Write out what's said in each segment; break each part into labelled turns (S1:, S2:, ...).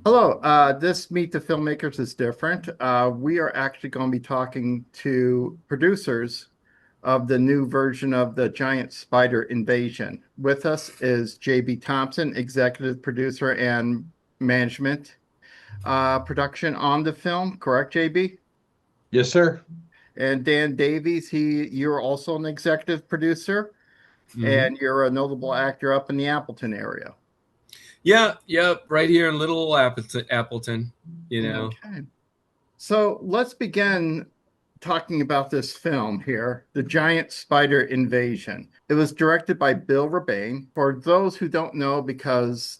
S1: Hello, this Meet the Filmmakers is different. We are actually going to be talking to producers of the new version of the Giant Spider Invasion. With us is JB Thompson, executive producer and management production on the film, correct, JB?
S2: Yes, sir.
S1: And Dan Davies, you're also an executive producer
S2: Hmm.
S1: and you're a notable actor up in the Appleton area.
S3: Yeah, right here in Little Appleton, you know.
S1: Okay. So let's begin talking about this film here, The Giant Spider Invasion. It was directed by Bill Rebane. For those who don't know, because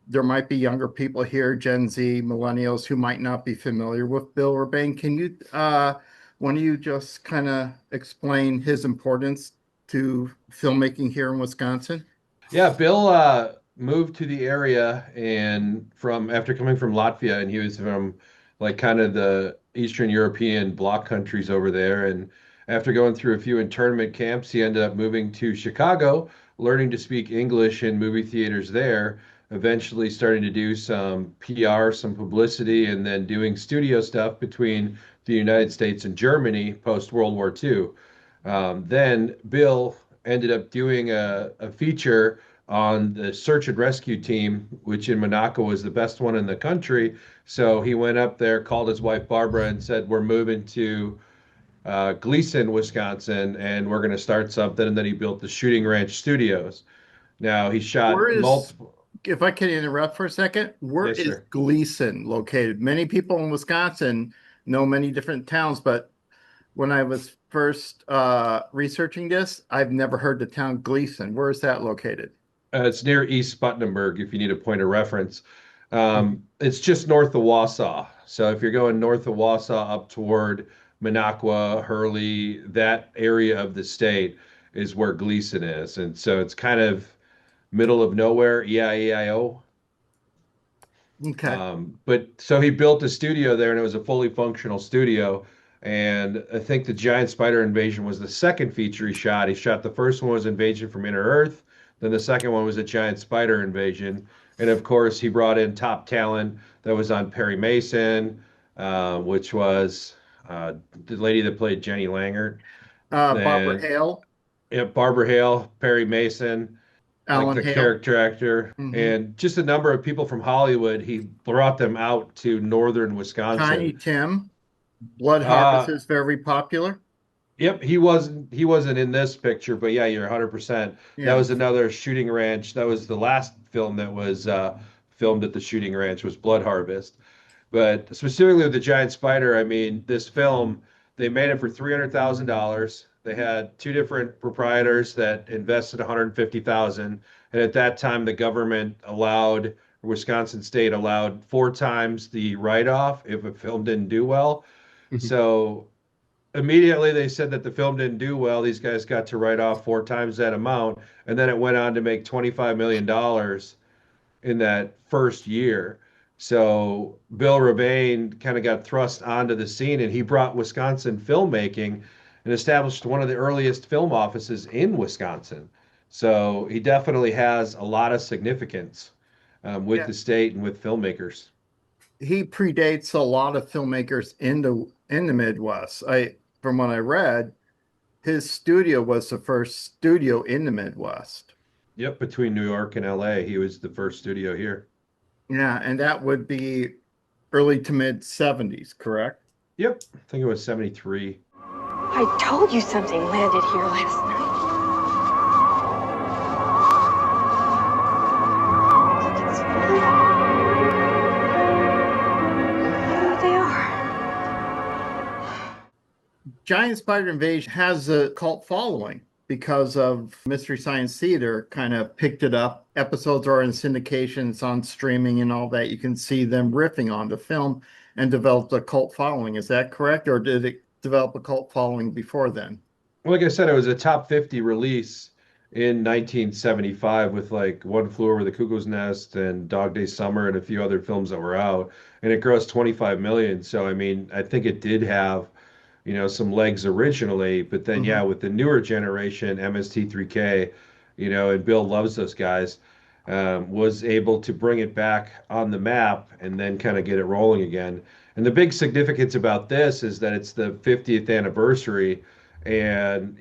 S1: there might be younger people here, Gen Z, millennials, who might not be familiar with Bill Rebane, one of you just kind of explain his importance to filmmaking here in Wisconsin?
S2: Yeah, Bill moved to the area and from after coming from Latvia, and he was from like kind of the Eastern European bloc countries over there. And after going through a few internment camps, he ended up moving to Chicago, learning to speak English in movie theaters there, eventually starting to do some PR, some publicity, and then doing studio stuff between the United States and Germany post World War II. Then Bill ended up doing a feature on the search and rescue team, which in Monaco was the best one in the country. So he went up there, called his wife Barbara, and said, "We're moving to Gleason, Wisconsin, and we're going to start something." And then he built the Shooting Ranch Studios. Now he
S1: Where
S2: shot
S1: is,
S2: multiple.
S1: if I can interrupt for a second, where
S2: Yes,
S1: is
S2: sir.
S1: Gleason located? Many people in Wisconsin know many different towns, but when I was first researching this, I've never heard the town Gleason. Where is that located?
S2: It's near East Sputtnenberg, if you need a point of reference.
S1: Mhm.
S2: It's just north of Wausau. So if you're going north of Wausau up toward Minocqua, Hurley, that area of the state is where Gleason is. And so it's kind of middle of nowhere, EIEIO.
S1: Okay.
S2: But so he built a studio there, and it was a fully functional studio. And I think the Giant Spider Invasion was the second feature he shot. He shot the first one was Invasion from Inner Earth, then the second one was a Giant Spider Invasion. And of course, he brought in top talent that was on Perry Mason, which was the lady that played Jenny Langert,
S1: Barbara
S2: and
S1: Hale,
S2: yeah, Barbara Hale, Perry Mason, like
S1: Alan
S2: the
S1: Hale,
S2: character actor,
S1: hmm
S2: and just a number of people from Hollywood. He brought them out to northern
S1: Tiny
S2: Wisconsin.
S1: Tim. Blood Harvest
S2: Uh,
S1: is very popular.
S2: yep, he wasn't in this picture, but yeah, you're 100%. That
S1: Yeah.
S2: was another shooting ranch. That was the last film that was filmed at the shooting ranch was Blood Harvest. But specifically with the giant spider, I mean, this film, they made it for $300,000. They had two different proprietors that invested 150,000, and at that time, the government allowed, Wisconsin State allowed four times the write-off if a film didn't do well. So immediately they said that the film didn't do well. These guys got to write off four times that amount, and then it went on to make $25 million dollars in that first year. So Bill Rebane kind of got thrust onto the scene, and he brought Wisconsin filmmaking and established one of the earliest film offices in Wisconsin. So he definitely has a lot of significance with
S1: Yeah.
S2: the state and with filmmakers.
S1: He predates a lot of filmmakers in the Midwest. From what I read, his studio was the first studio in the Midwest.
S2: Yep, between New York and LA, he was the first studio here.
S1: Yeah, and that would be early to mid 70s, correct?
S2: Yep, I think it was 73.
S4: I told you something landed here last night. There they are.
S1: Giant Spider Invasion has a cult following because of Mystery Science Theater kind of picked it up. Episodes are in syndication, it's on streaming and all that. You can see them riffing on the film and developed a cult following. Is that correct? Or did it develop a cult following before then?
S2: Like I said, it was a top 50 release in 1975 with like One Flew Over the Cuckoo's Nest and Dog Day Summer and a few other films that were out. And it grossed 25 million. So, I mean, I think it did have, some legs originally. But then, yeah,
S1: Mhm.
S2: with the newer generation, MST3K, and Bill loves those guys. was able to bring it back on the map and then kind of get it rolling again. And the big significance about this is that it's the 50th anniversary. And,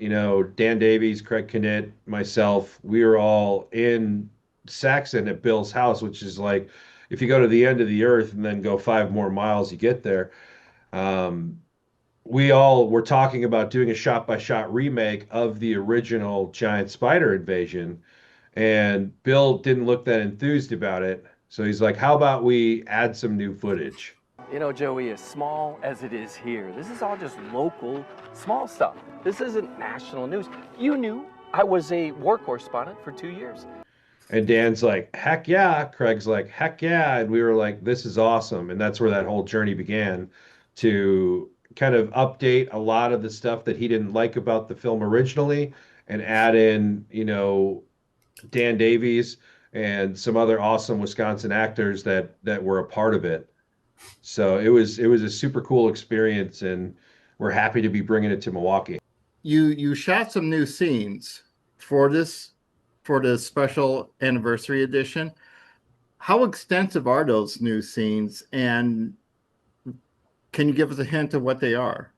S2: Dan Davies, Craig Knitt, myself, we were all in Saxon at Bill's house, which is like, if you go to the end of the earth and then go 5 more miles, you get there. Um, we all were talking about doing a shot-by-shot remake of the original giant spider invasion. And Bill didn't look that enthused about it. So he's like, how about we add some new footage?
S5: Joey, as small as it is here, this is all just local, small stuff. This isn't national news. You knew I was a war correspondent for 2 years.
S2: And Dan's like, heck yeah. Craig's like, heck yeah. And we were like, this is awesome. And that's where that whole journey began, to kind of update a lot of the stuff that he didn't like about the film originally and add in, Dan Davies and some other awesome Wisconsin actors that were a part of it. So it was a super cool experience, and we're happy to be bringing it to Milwaukee.
S1: You shot some new scenes for this special anniversary edition. How extensive are those new scenes, and can you give us a hint of what they are?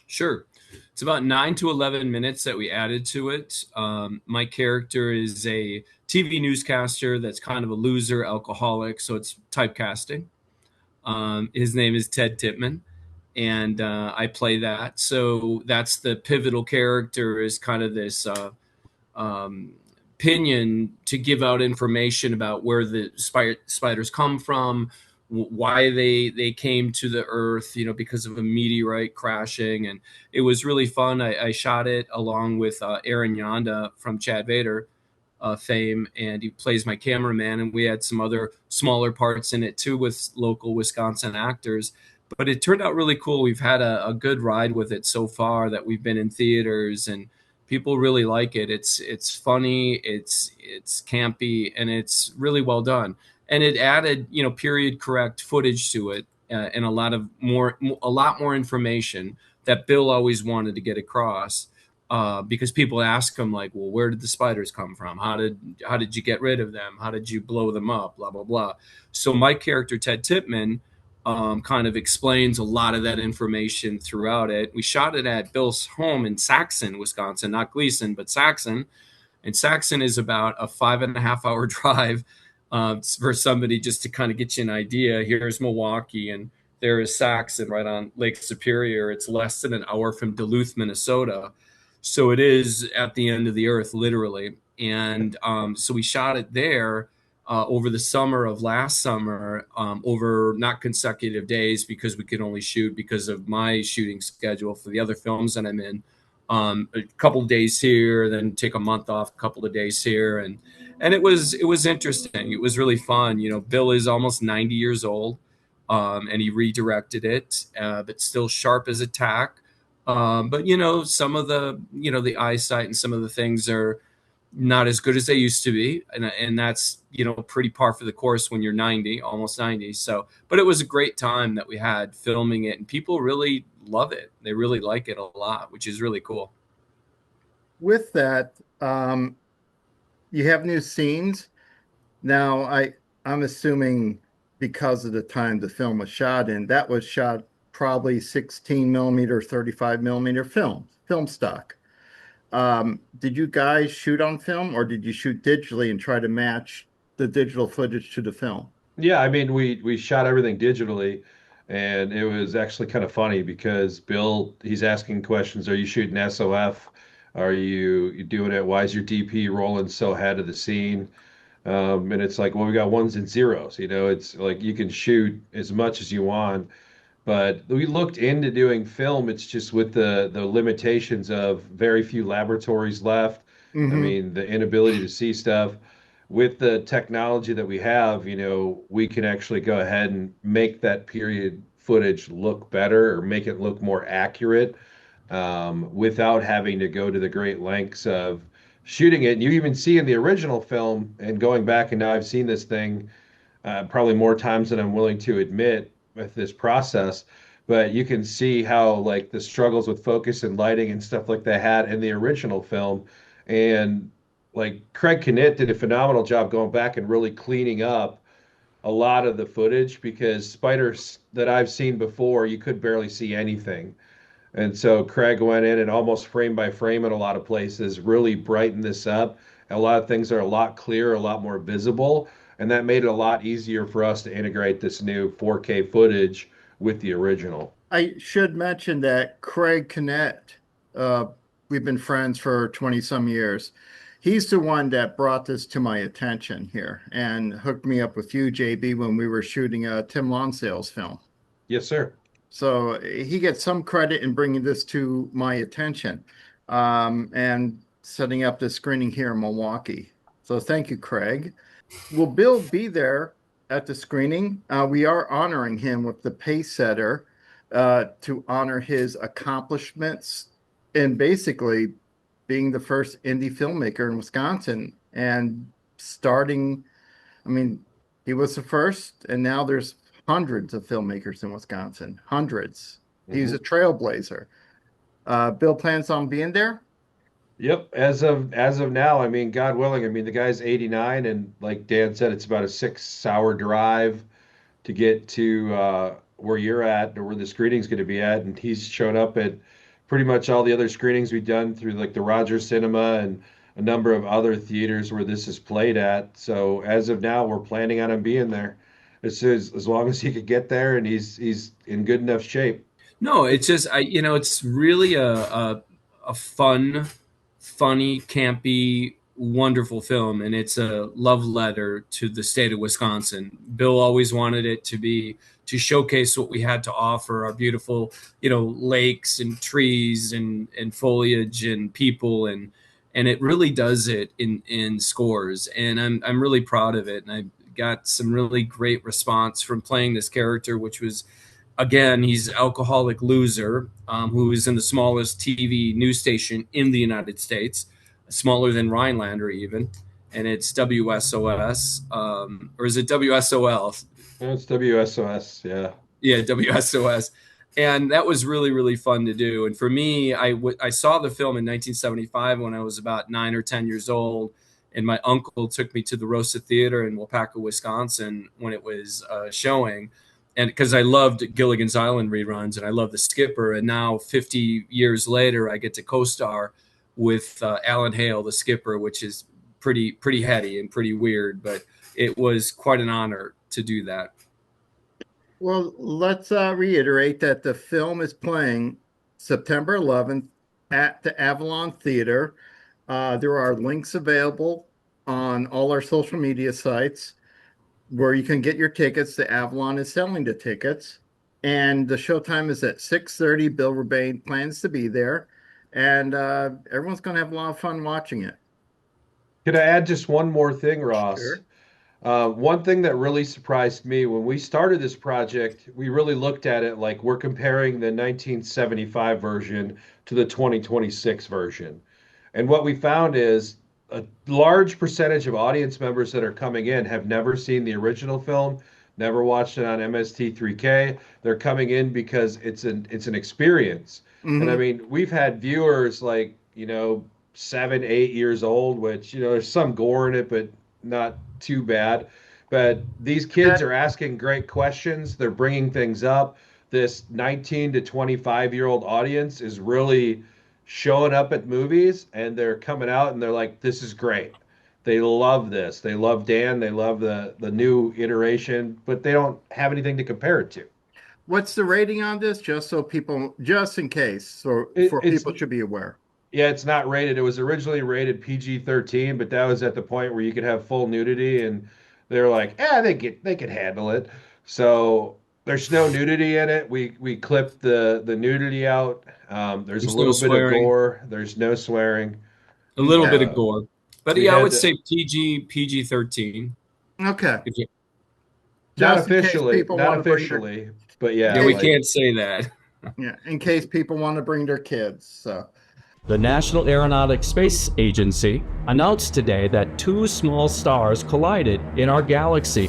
S3: Sure. It's about 9 to 11 minutes that we added to it. My character is a TV newscaster that's kind of a loser, alcoholic, so it's typecasting. His name is Ted Titman, and I play that. So that's the pivotal character, is kind of this opinion to give out information about where the spiders come from, why they came to the earth, because of a meteorite crashing. And it was really fun. I shot it along with Aaron Yonda from Chad Vader fame, and he plays my cameraman, and we had some other smaller parts in it too with local Wisconsin actors. But it turned out really cool. We've had a good ride with it so far, that we've been in theaters, and people really like it. It's funny, it's campy, and it's really well done. And it added, period correct footage to it, and a lot more information that Bill always wanted to get across, because people ask him, like, well, where did the spiders come from? How did you get rid of them? How did you blow them up? Blah blah blah. So my character Ted Titman kind of explains a lot of that information throughout it. We shot it at Bill's home in Saxon, Wisconsin, not Gleason, but Saxon. And Saxon is about a 5.5 hour drive. For somebody, just to kind of get you an idea. Here's Milwaukee, and there is Saxon right on Lake Superior. It's less than an hour from Duluth, Minnesota. So it is at the end of the earth, literally. And so we shot it there over the summer of last summer, over not consecutive days, because we could only shoot, because of my shooting schedule for the other films that I'm in, a couple of days here, then take a month off, a couple of days here. And it was interesting. It was really fun. Bill is almost 90 years old, and he redirected it, but still sharp as a tack. But some of the eyesight and some of the things are not as good as they used to be, and that's pretty par for the course when you're 90, almost 90. So, but it was a great time that we had filming it, and people really love it. They really like it a lot, which is really cool.
S1: With that, you have new scenes. Now, I'm assuming, because of the time the film was shot in, that was shot probably 16 millimeter, 35 millimeter film stock. Did you guys shoot on film, or did you shoot digitally and try to match the digital footage to the film?
S2: Yeah, I mean, we shot everything digitally, and it was actually kind of funny because Bill, he's asking questions. Are you shooting SOF? Are you doing it? Why is your DP rolling so ahead of the scene? And it's like, well, we got ones and zeros. It's like you can shoot as much as you want. But we looked into doing film. It's just with the limitations of very few laboratories left.
S1: Mm-hmm.
S2: I mean, the inability to see stuff. With the technology that we have, we can actually go ahead and make that period footage look better, or make it look more accurate, without having to go to the great lengths of shooting it. And you even see in the original film, and going back, and now I've seen this thing probably more times than I'm willing to admit with this process, but you can see how, like, the struggles with focus and lighting and stuff like they had in the original film. And like Craig Knitt did a phenomenal job going back and really cleaning up a lot of the footage because spiders that I've seen before, you could barely see anything. And so Craig went in and almost frame by frame in a lot of places, really brightened this up. A lot of things are a lot clearer, a lot more visible, and that made it a lot easier for us to integrate this new 4K footage with the original.
S1: I should mention that Craig Knitt, we've been friends for 20 some years. He's the one that brought this to my attention here and hooked me up with you, JB, when we were shooting a Tim Lonsdale's film.
S2: Yes, sir.
S1: So he gets some credit in bringing this to my attention and setting up the screening here in Milwaukee. So thank you, Craig. Will Bill be there at the screening? We are honoring him with the pace setter to honor his accomplishments in basically being the first indie filmmaker in Wisconsin and starting. I mean, he was the first, and now there's hundreds of filmmakers in Wisconsin. Hundreds. He's a trailblazer. Bill plans on being there?
S2: Yep. As of now, I mean, God willing, I mean, the guy's 89, and like Dan said, it's about a 6-hour drive to get to where you're at or where the screening's going to be at. And he's shown up at pretty much all the other screenings we've done through like the Rogers Cinema and a number of other theaters where this is played at. So as of now, we're planning on him being there as long as he could get there, and he's in good enough shape.
S3: No, it's just it's really a fun, funny, campy, wonderful film, and it's a love letter to the state of Wisconsin. Bill always wanted it to showcase what we had to offer, our beautiful, lakes and trees and foliage and people, and it really does it in scores, and I'm really proud of it, and I got some really great response from playing this character, which was, again, he's an alcoholic loser who is in the smallest TV news station in the United States, smaller than Rhinelander even, and it's WSOS, or is it WSOL?
S2: It's WSOS, yeah.
S3: Yeah, WSOS. And that was really, really fun to do. And for me, I saw the film in 1975 when I was about 9 or 10 years old. And my uncle took me to the Rosa Theater in Waupaca, Wisconsin when it was showing. And because I loved Gilligan's Island reruns and I loved The Skipper. And now 50 years later, I get to co-star with Alan Hale, the Skipper, which is pretty heady and pretty weird. But it was quite an honor to do that.
S1: Well, let's reiterate that the film is playing September 11th at the Avalon Theater. There are links available on all our social media sites where you can get your tickets. The Avalon is selling the tickets. And the showtime is at 6:30. Bill Rebane plans to be there. And everyone's going to have a lot of fun watching it.
S2: Could I add just one more thing, Ross?
S1: Sure.
S2: One thing that really surprised me when we started this project, we really looked at it like we're comparing the 1975 version to the 2026 version. And what we found is a large percentage of audience members that are coming in have never seen the original film, never watched it on MST3K. They're coming in because it's an experience.
S1: Mm-hmm.
S2: And I mean, we've had viewers like, 7, 8 years old, which, there's some gore in it, but not too bad. But these kids are asking great questions. They're bringing things up. This 19 to 25-year-old audience is really showing up at movies, and they're coming out and they're like, this is great. They love this. They love Dan. They love the new iteration, but they don't have anything to compare it to.
S1: What's the rating on this? Just in case, so people should be aware.
S2: Yeah, it's not rated. It was originally rated PG-13, but that was at the point where you could have full nudity, and they're like, they could handle it. So there's no nudity in it. We clipped the nudity out. There's a little bit of gore. There's no swearing.
S3: A little bit of gore. But yeah, I would say PG-13.
S1: Okay.
S2: Not officially, but yeah.
S3: Yeah, we can't say that.
S1: Yeah, in case people want to bring their kids. So.
S6: The National Aeronautics Space Agency announced today that 2 small stars collided in our galaxy.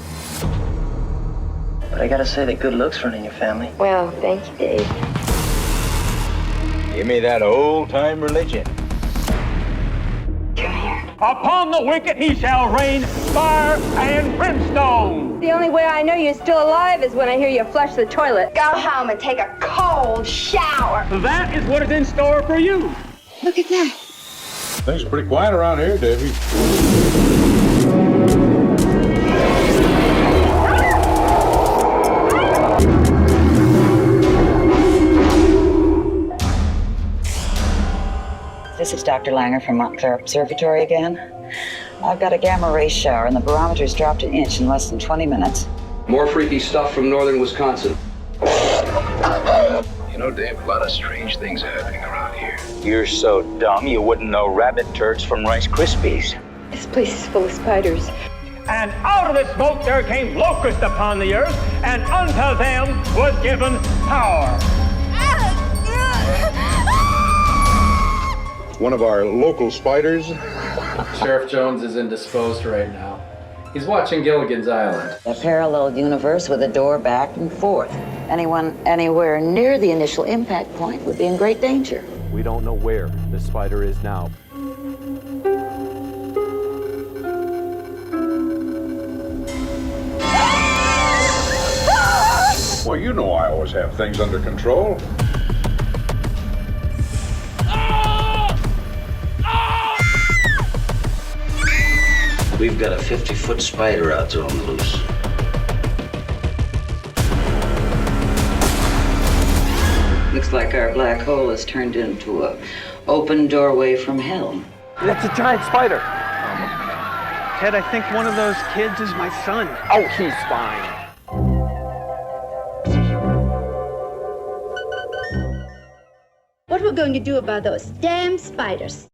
S7: But I gotta say that good looks run in your family.
S4: Well, thank you, Dave.
S8: Give me that old-time religion.
S4: Come here.
S8: Upon the wicked he shall rain fire and brimstone.
S4: The only way I know you're still alive is when I hear you flush the toilet. Go home and take a cold shower.
S8: That is what is in store for you.
S4: Look at that.
S9: Things are pretty quiet around here, Davey.
S10: This is Dr. Langer from Montclair Observatory again. I've got a gamma ray shower and the barometer's dropped an inch in less than 20 minutes.
S11: More freaky stuff from northern Wisconsin.
S12: You know, Dave, a lot of strange things are happening around here.
S13: You're so dumb you wouldn't know rabbit turds from Rice Krispies.
S4: This place is full of spiders.
S8: And out of the smoke there came locusts upon the earth, and unto them was given power.
S9: One of our local spiders.
S14: Sheriff Jones is indisposed right now. He's watching Gilligan's Island.
S10: A parallel universe with a door back and forth. Anyone anywhere near the initial impact point would be in great danger.
S5: We don't know where the spider is now.
S9: Well, you know I always have things under control.
S13: We've got a 50-foot spider out there on the loose.
S10: Looks like our black hole has turned into an open doorway from hell.
S5: That's a giant spider.
S8: Ted, I think one of those kids is my son.
S5: Oh, he's fine.
S4: What are we going to do about those damn spiders?